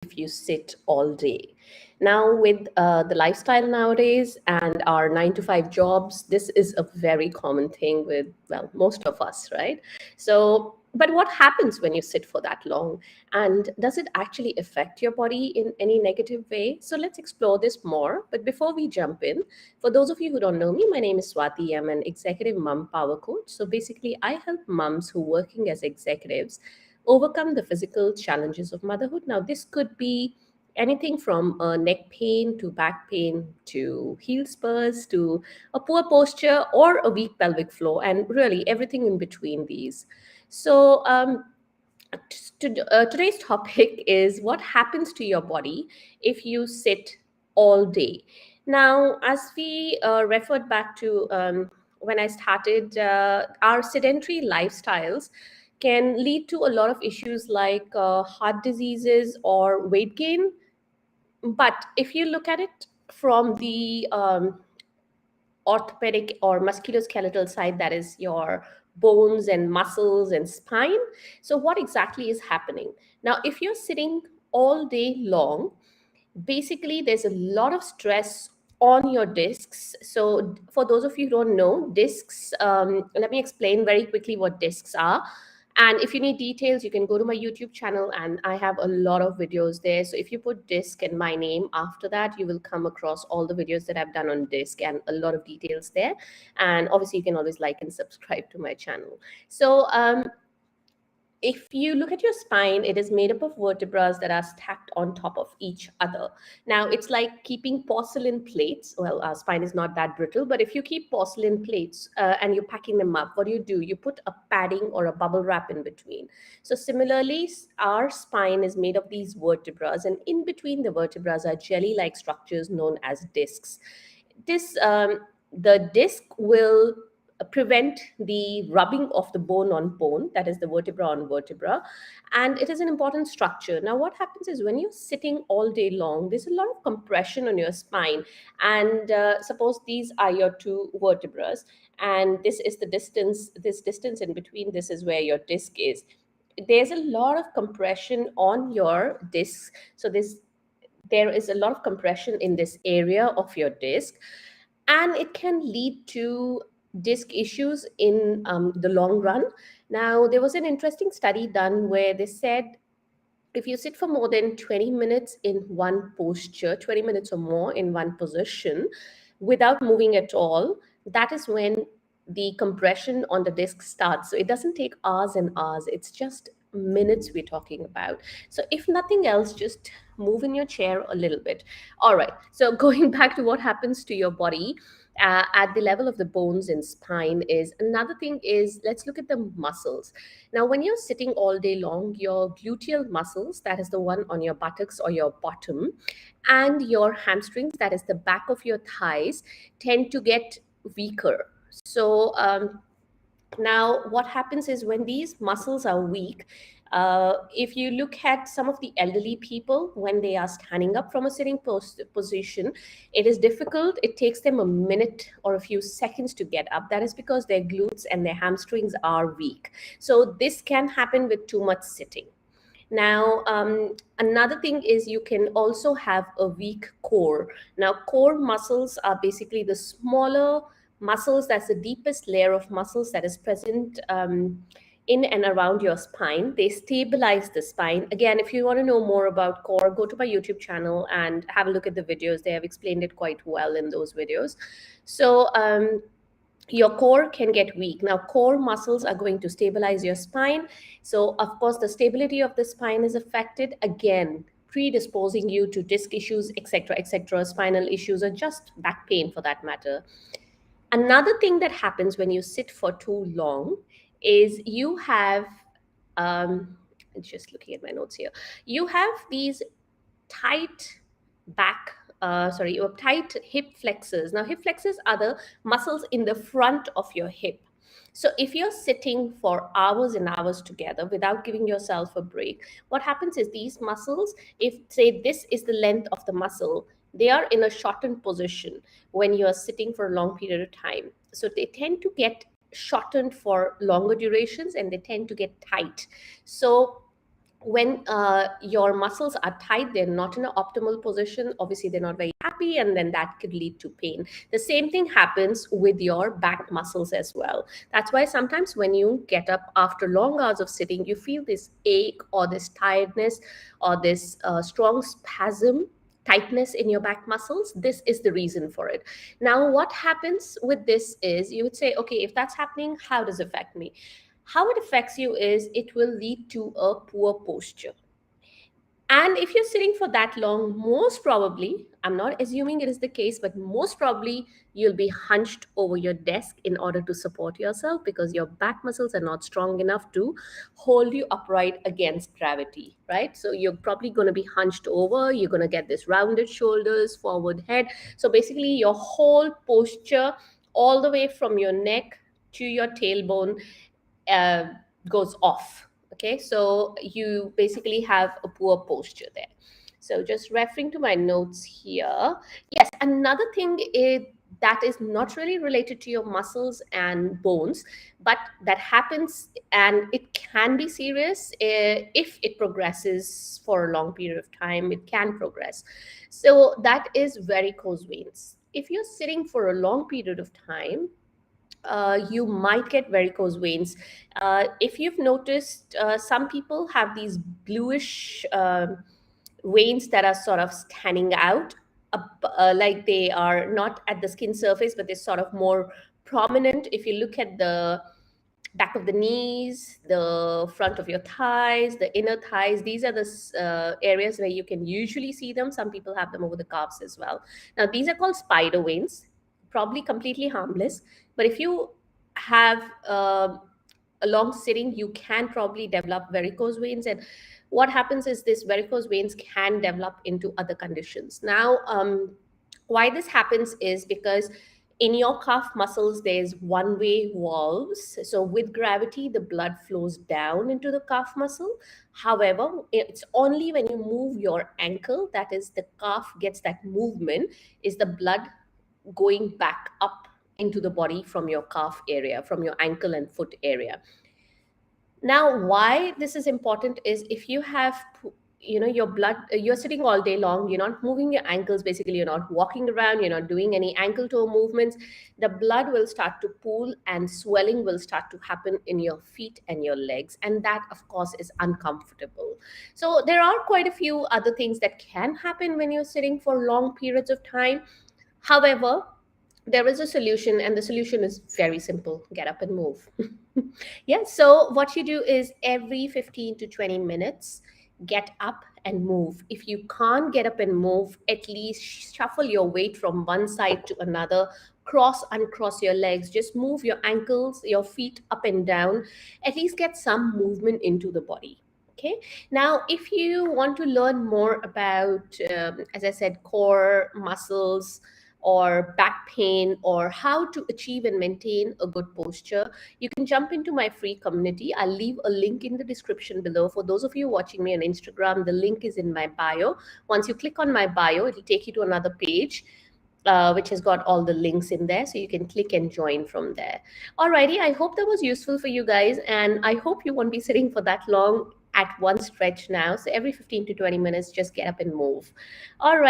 if you sit all day. Now, with the lifestyle nowadays and our 9 to 5 jobs, this is a very common thing with, well, most of us, right? So, but what happens when you sit for that long? And does it actually affect your body in any negative way? So, let's explore this more. But before we jump in, for those of you who don't know me, my name is Swati. I'm an executive mom power coach. So, basically, I help moms who are working as executives overcome the physical challenges of motherhood. Now, this could be anything from neck pain to back pain to heel spurs to a poor posture or a weak pelvic floor, and really everything in between these. So, today's topic is what happens to your body if you sit all day. Now, as we referred back to when I started, our sedentary lifestyles can lead to a lot of issues like heart diseases or weight gain. But if you look at it from the orthopedic or musculoskeletal side, that is your bones and muscles and spine. So, what exactly is happening? Now, if you're sitting all day long, basically there's a lot of stress on your discs. So for those of you who don't know discs, let me explain very quickly what discs are. And if you need details, you can go to my YouTube channel, and I have a lot of videos there. So if you put disc and my name after that, you will come across all the videos that I've done on disc and a lot of details there. And obviously you can always like and subscribe to my channel. So if you look at your spine, it is made up of vertebrae that are stacked on top of each other. Now, it's like keeping porcelain plates. Well, our spine is not that brittle, but if you keep porcelain plates and you're packing them up, what do? You put a padding or a bubble wrap in between. So, similarly, our spine is made of these vertebrae, and in between the vertebrae are jelly like structures known as discs. This The disc will prevent the rubbing of the bone on bone, that is the vertebra on vertebra, and it is an important structure. Now, what happens is when you're sitting all day long, there's a lot of compression on your spine, and suppose these are your two vertebrae, and this is the distance, this distance in between, this is where your disc is. There's a lot of compression on your discs, so there is a lot of compression in this area of your disc, and it can lead to disc issues in the long run. Now, there was an interesting study done where they said if you sit for more than 20 minutes in one posture, 20 minutes or more in one position without moving at all, that is when the compression on the disc starts. So it doesn't take hours and hours, it's just minutes we're talking about. So if nothing else, just move in your chair a little bit. All right, so going back to what happens to your body at the level of the bones and spine is another thing. Is let's look at the muscles. Now, when you're sitting all day long, your gluteal muscles, that is the one on your buttocks or your bottom, and your hamstrings, that is the back of your thighs, tend to get weaker. So now, what happens is when these muscles are weak, if you look at some of the elderly people, when they are standing up from a sitting position, it is difficult. It takes them a minute or a few seconds to get up. That is because their glutes and their hamstrings are weak. So, this can happen with too much sitting. Now, another thing is you can also have a weak core. Now, core muscles are basically the smaller muscles, that's the deepest layer of muscles that is present in and around your spine. They stabilize the spine. Again, if you want to know more about core, go to my YouTube channel and have a look at the videos. They have explained it quite well in those videos. So, your core can get weak. Now, core muscles are going to stabilize your spine. So, of course, the stability of the spine is affected, again, predisposing you to disc issues, etc., spinal issues, or just back pain for that matter. Another thing that happens when you sit for too long is you have, just looking at my notes here, you have these tight back your tight hip flexors. Now, hip flexors are the muscles in the front of your hip. So if you're sitting for hours and hours together without giving yourself a break, what happens is these muscles, if say this is the length of the muscle, they are in a shortened position when you're sitting for a long period of time. So they tend to get shortened for longer durations, and they tend to get tight. So when your muscles are tight, they're not in an optimal position. Obviously, they're not very happy, and then that could lead to pain. The same thing happens with your back muscles as well. That's why sometimes when you get up after long hours of sitting, you feel this ache or this tiredness or this strong spasm. Tightness in your back muscles. This is the reason for it. Now, what happens with this is you would say, okay, if that's happening, how does it affect me? How it affects you is it will lead to a poor posture. And if you're sitting for that long, most probably, I'm not assuming it is the case, but most probably you'll be hunched over your desk in order to support yourself because your back muscles are not strong enough to hold you upright against gravity, right? So you're probably going to be hunched over, you're going to get this rounded shoulders, forward head. So basically, your whole posture, all the way from your neck to your tailbone, uh, goes off. Okay, so you basically have a poor posture there. So just referring to my notes here. Yes, another thing is that is not really related to your muscles and bones, but that happens and it can be serious if it progresses for a long period of time. It can progress. So that is varicose veins. If you're sitting for a long period of time, you might get varicose veins. If you've noticed, some people have these bluish veins that are sort of standing out, like they are not at the skin surface, but they're sort of more prominent. If you look at the back of the knees, the front of your thighs, the inner thighs. These are the areas where you can usually see them. Some people have them over the calves as well. Now, these are called spider veins, probably completely harmless. But if you have a long sitting, you can probably develop varicose veins. And what happens is this varicose veins can develop into other conditions. Now, why this happens is because in your calf muscles there's one way valves, so with gravity the blood flows down into the calf muscle. However, it's only when you move your ankle, that is the calf gets that movement, is the blood going back up into the body from your calf area, from your ankle and foot area. Now, why this is important is if you have, your blood, you're sitting all day long, you're not moving your ankles, basically, you're not walking around, you're not doing any ankle toe movements, the blood will start to pool and swelling will start to happen in your feet and your legs. And that, of course, is uncomfortable. So, there are quite a few other things that can happen when you're sitting for long periods of time. However, there is a solution, and the solution is very simple: get up and move. Yeah, so what you do is every 15 to 20 minutes, get up and move. If you can't get up and move, at least shuffle your weight from one side to another, cross uncross your legs, just move your ankles, your feet up and down, at least get some movement into the body. Okay, now if you want to learn more about, as I said, core muscles or back pain, or how to achieve and maintain a good posture, you can jump into my free community. I'll leave a link in the description below. For those of you watching me on Instagram, the link is in my bio. Once you click on my bio, it'll take you to another page, which has got all the links in there. So you can click and join from there. Alrighty, I hope that was useful for you guys. And I hope you won't be sitting for that long at one stretch now. So every 15 to 20 minutes, just get up and move. All right.